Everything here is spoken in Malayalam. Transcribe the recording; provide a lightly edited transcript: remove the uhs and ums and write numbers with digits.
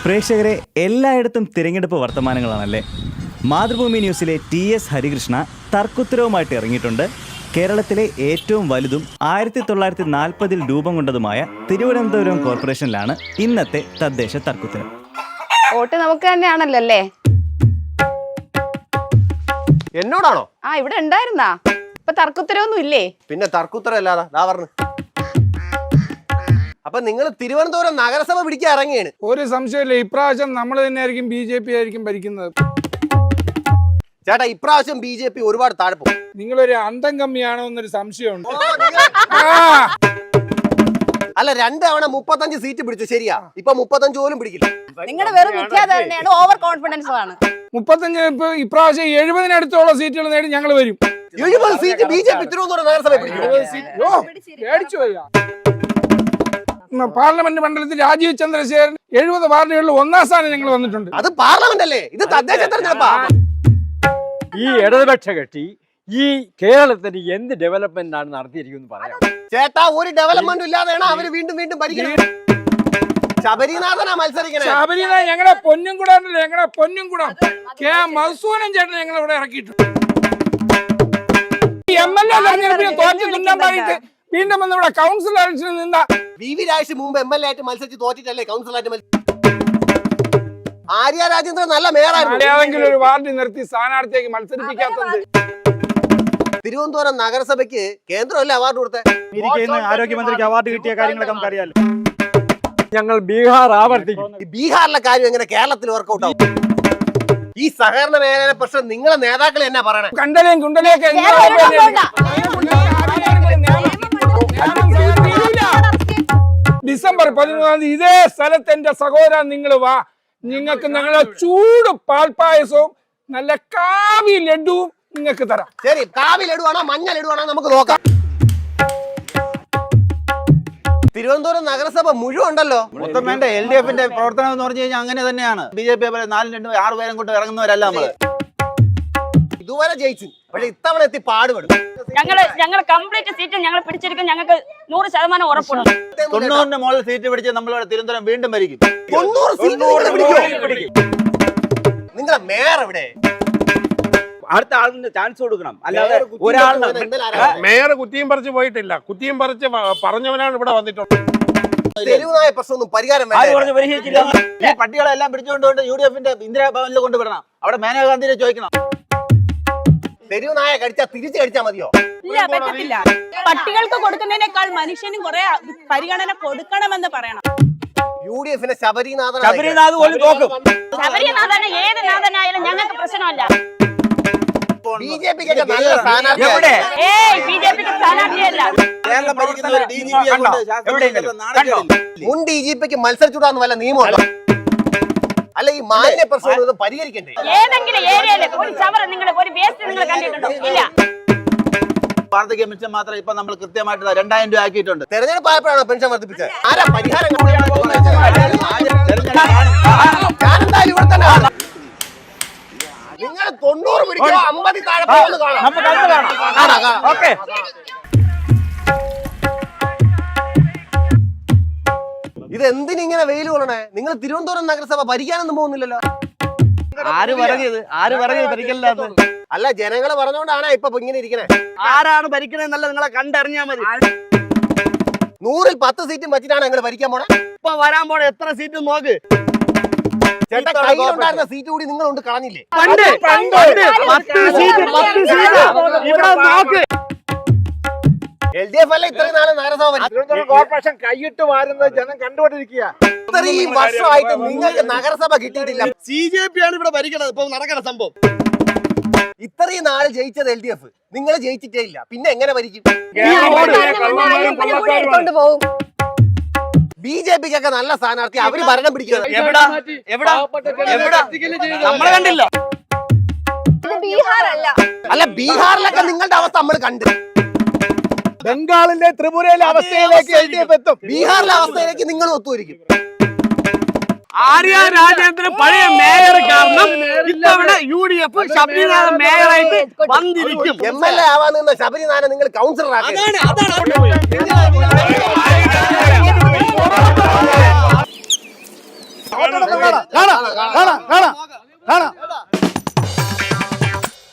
പ്രേക്ഷകരെ, എല്ലായിടത്തും തിരഞ്ഞെടുപ്പ് വർത്തമാനങ്ങളാണല്ലേ. മാതൃഭൂമി ന്യൂസിലെ TS ഹരികൃഷ്ണ തർക്കുത്തരവുമായിട്ട് ഇറങ്ങിയിട്ടുണ്ട്. കേരളത്തിലെ ഏറ്റവും വലുതും 1940 രൂപം കൊണ്ടതുമായ തിരുവനന്തപുരം കോർപ്പറേഷനിലാണ് ഇന്നത്തെ തദ്ദേശ തർക്കുത്തരം. വോട്ട് നമുക്ക് തന്നെയാണല്ലോ അല്ലേ? എന്നോടാണോ? ഇവിടെ ഉണ്ടായിരുന്നാ? ഇപ്പൊ തർക്കുത്തരവൊന്നും ഇല്ലേ? പിന്നെ തർക്കുത്തരം അല്ലാതെ പറഞ്ഞു. അപ്പൊ നിങ്ങൾ തിരുവനന്തപുരം നഗരസഭ പിടിക്കാൻ ഇറങ്ങിയാണ്. ഒരു സംശയമില്ല, ഇപ്രാവശ്യം നമ്മൾ തന്നെയായിരിക്കും BJP ആയിരിക്കും ഭരിക്കുന്നത്. ചേട്ടാ, ഇപ്രാവശ്യം BJP ഒരുപാട് താഴെ പോകും. നിങ്ങളൊരു അന്തം കമ്മിയാണോ എന്നൊരു സംശയമുണ്ട്. അല്ല, 2 തവണ 35 സീറ്റ് പിടിച്ചു, ശരിയാ. ഇപ്പൊ 35 പോലും പിടിക്കില്ല. നിങ്ങളുടെ വെറും മിഥ്യാധാരണയാണ്, ഓവർ കോൺഫിഡൻസ് ആണ്. 35 ഇപ്രാവശ്യം 70-അടുത്തോളം സീറ്റുകൾ നേടി ഞങ്ങൾ വരും. 70 സീറ്റ് BJP തിരുവനന്തപുരം നഗരസഭ പേടിച്ചു പോയാ. പാർലമെന്റ് മണ്ഡലത്തിൽ രാജീവ് ചന്ദ്രശേഖരൻ 70 വാർഡുകളിൽ 1ാം സ്ഥാനം ഞങ്ങൾ വന്നിട്ടുണ്ട്. അത് പാർലമെന്റ് അല്ലേ, ഇത് തദ്ദേശ തെരഞ്ഞെടുപ്പാ. ഈ ഇടതുപക്ഷ കക്ഷി ഈ കേരളത്തിന് എന്ത് ഡെവലപ്മെന്റ് ആണ് നടത്തിയിരിക്കുന്നത് പറയാം. ചേട്ടാ, ഒരു ഡെവലപ്മെന്റ് ഇല്ലാതെയാണ് അവര് വീണ്ടും ഭരിക്കുന്നത്. ശബരിനാഥനാ മത്സരിക്കണേ. ശബരിനാഥ് ഞങ്ങളുടെ പൊന്നും കൂടാണ്, ഞങ്ങളുടെ പൊന്നും കൂടാ. മധുസൂദനൻ ചേട്ടൻ ഞങ്ങൾ ഇവിടെ ഇറക്കിയിട്ടുണ്ട്. MLA തെരഞ്ഞെടുപ്പിന് തോറ്റ് തുന്നാൻ പാടിയിട്ട് വീണ്ടും വന്ന് ഇവിടെ കൗൺസിൽ ഇലക്ഷനിൽ നിന്ന VV രാജേഷ് മുമ്പ് MLA ആയിട്ട് മത്സരിച്ച് തോറ്റിട്ടല്ലേ കൗൺസിലായിട്ട് ആര്യ രാജേന്ദ്രൻ നല്ല മേയറായിരുന്നു. ഏതെങ്കിലും ഒരു വാർഡ് നിർത്തി സ്ഥാനാർത്ഥിയേക്ക് മത്സരിപ്പിക്കാത്തത്. തിരുവനന്തപുരം നഗരസഭയ്ക്ക് കേന്ദ്രമല്ലേ അവാർഡ് കൊടുത്തത്? ആരോഗ്യമന്ത്രിക്ക് അവാർഡ് കിട്ടിയ കാര്യങ്ങളൊക്കെ നമുക്കറിയാലോ. ഞങ്ങൾ ബീഹാർ ആവർത്തിക്കും. ബീഹാറിലെ കാര്യം എങ്ങനെ കേരളത്തിൽ വർക്കൗട്ട് ആവും? ഈ സഹകരണ മേഖലയെ പ്രശ്നം നിങ്ങളെ നേതാക്കൾ എന്നാ പറയണേ? കണ്ടലേം കുണ്ടലേക്ക് ഡിസംബർ 13 ഇതേ സ്ഥലത്ത് എന്റെ സഹോദരൻ നിങ്ങൾ വാ, നിങ്ങൾക്ക് ഞങ്ങളെ ചൂട് പാൽപ്പായസവും നല്ല കാവി ലഡുവും നിങ്ങൾക്ക് തരാം. ശരി, കാവി ലഡുവാണോ മഞ്ഞ ലഡുവാണോ നമുക്ക് നോക്കാം. തിരുവനന്തപുരം നഗരസഭ മുഴുവൻ ഉണ്ടല്ലോ. മൊത്തം വേണ്ട. LDFന്റെ പ്രവർത്തനം എന്ന് പറഞ്ഞു കഴിഞ്ഞാൽ അങ്ങനെ തന്നെയാണ്. BJP 4-2-6 പേരും കൊണ്ട് ഇറങ്ങുന്നവരല്ല നമ്മള്. ഇതുവരെ ജയിച്ചു, പക്ഷെ ഇത്തവണ എത്തി പാടുപെടും. ഞങ്ങൾ കംപ്ലീറ്റ് സീറ്റ് ഞങ്ങൾ പിടിച്ചെടുക്കാൻ ഞങ്ങൾക്ക് 100% ഉറപ്പുണ്ട്. 90-ന്റെ മുകളിൽ സീറ്റ് പിടിച്ച് നമ്മളിവിടെ തിരുവനന്തപുരം വീണ്ടും ഭരിക്കും. 90 സീറ്റ്. നിങ്ങളെ മേയർ എവിടെ? അടുത്ത ആളിന് ചാൻസ് കൊടുക്കണം, അല്ലാതെ ഒരാളിന്. മേയർ കുറ്റിയും പറിച്ച് പോയിട്ടില്ല, കുറ്റിയും പറിച്ച് പറഞ്ഞവനാണ് ഇവിടെ വന്നിട്ടുള്ളത്. തെരുവുനായ പ്രശ്നമൊന്നും പരിഹാരം ഈ പട്ടികളെല്ലാം പിടിച്ചുകൊണ്ടുകൊണ്ട് UDFന്റെ ഇന്ദിരാഭവനിൽ കൊണ്ടുവിടണം. അവിടെ മേനകാഗാന്ധിയെ ചോദിക്കണം. തെരുവുനായ കടിച്ചാ തിരിച്ചു കടിച്ചാ മതിയോ? ഇല്ല, പറ്റത്തില്ല. പട്ടികൾക്ക് കൊടുക്കുന്നതിനേക്കാൾ മനുഷ്യനും കുറെ പരിഗണന കൊടുക്കണമെന്ന് പറയണം. UDFന്റെ ശബരിനാഥൻ പോലും നോക്കും. ശബരിനാഥന് ഏത് നാഥനായാലും ഞങ്ങൾക്ക് പ്രശ്നമല്ല. BJPക്ക് നല്ല സ്ഥാനാർത്ഥി. BJPക്ക് സ്ഥാനാർത്ഥിയല്ല. കേരളം ഭരിക്കുന്ന ഒരു DGP മുൻ DGPക്ക് മത്സരിച്ചുകൂടാന്ന് വല്ല നിയമമല്ല. അല്ല, ഈ മാലിന്യ പ്രശ്നം പരിഹരിക്കണ്ടേ? ഏതെങ്കിലും ഏരിയയില് ഒരു ചവറ് ഒരു വേസ്റ്റ് നിങ്ങൾ കണ്ടിട്ടുണ്ടോ? ഇല്ല. വാർദ്ധക്യ പെൻഷൻ മാത്രം ഇപ്പൊ നമ്മൾ കൃത്യമായിട്ട് 2000 രൂപ ആക്കിയിട്ടുണ്ട്. തെരഞ്ഞെടുപ്പ് ആയപ്പോഴാണോ പെൻഷൻ വർദ്ധിപ്പിച്ചത്? ആരാ പരിഹാരം? നിങ്ങൾ 90 പിടിക്കോ 50 താഴെ പോകുന്നു കാണാം. ഓക്കെ. ഇത് എന്തിനിങ്ങനെ വെയിൽ കൊള്ളണേ? നിങ്ങൾ തിരുവനന്തപുരം നഗരസഭ ഭരിക്കാനൊന്നും പോകുന്നില്ലല്ലോ. ആര് പറഞ്ഞത് ഭരിക്കല്ലാന്ന്? അല്ല, ജനങ്ങള് പറഞ്ഞോണ്ടാണ് ഇപ്പൊ ഇങ്ങനെ ഇരിക്കണേ. ആരാണ് ഭരിക്കണെന്നല്ല നിങ്ങളെ കണ്ടറിഞ്ഞാ മതി. 100-ൽ 10 സീറ്റും വെച്ചിട്ടാണ് നിങ്ങൾ ഭരിക്കാൻ പോണേ. ഇപ്പൊ വരാൻ പോണ എത്ര സീറ്റ് നോക്ക്. ചേട്ടാ, കയ്യിലുണ്ടായിരുന്ന സീറ്റ് കൂടി നിങ്ങൾ കൊണ്ട് കളഞ്ഞില്ലേ? 10 സീറ്റ് ഇവിടെ നോക്ക്. LDF അല്ല ഇത്രയും നാളെ നഗരസഭ കോർപ്പറേഷൻ കൈയിട്ട് വാരുന്നത് ജനം കണ്ടുകൊണ്ടിരിക്കുക. ഇത്രയും വർഷമായിട്ട് നിങ്ങൾക്ക് നഗരസഭ കിട്ടിയിട്ടില്ല. CJP ആണ് ഇവിടെ ഭരിക്കണത്. ഇപ്പൊ നടക്കണ സംഭവം. ഇത്രയും നാള് ജയിച്ചത് LDF, നിങ്ങൾ ജയിച്ചിട്ടേ ഇല്ല. പിന്നെ എങ്ങനെ ഭരിക്കും? BJPക്കൊക്കെ നല്ല സ്ഥാനാർത്ഥി, അവര് ഭരണം പിടിക്കുന്നത്. നമ്മളെ കണ്ടില്ല. ബീഹാർ അല്ല. അല്ല, ബീഹാറിലൊക്കെ നിങ്ങളുടെ അവസ്ഥ നമ്മൾ കണ്ട്. ബംഗാളിലെ ത്രിപുരയിലെ അവസ്ഥയിലേക്ക് LDF എത്തും. ബീഹാറിലെ അവസ്ഥയിലേക്ക് നിങ്ങൾ ഒത്തുവരിക്കും. ആര്യ രാജേന്ദ്രൻ പഴയ മേയർ കാരണം ഇത്തവണ UDF ശബരിനാഥൻ മേയറായിട്ട് വന്നിരിക്കും. MLA ആവാൻ നിന്ന ശബരിനാഥൻ നിങ്ങൾ കൗൺസിലർ ആക്കി. കാണാം കാണാം കാണാം കാണാം കാണാം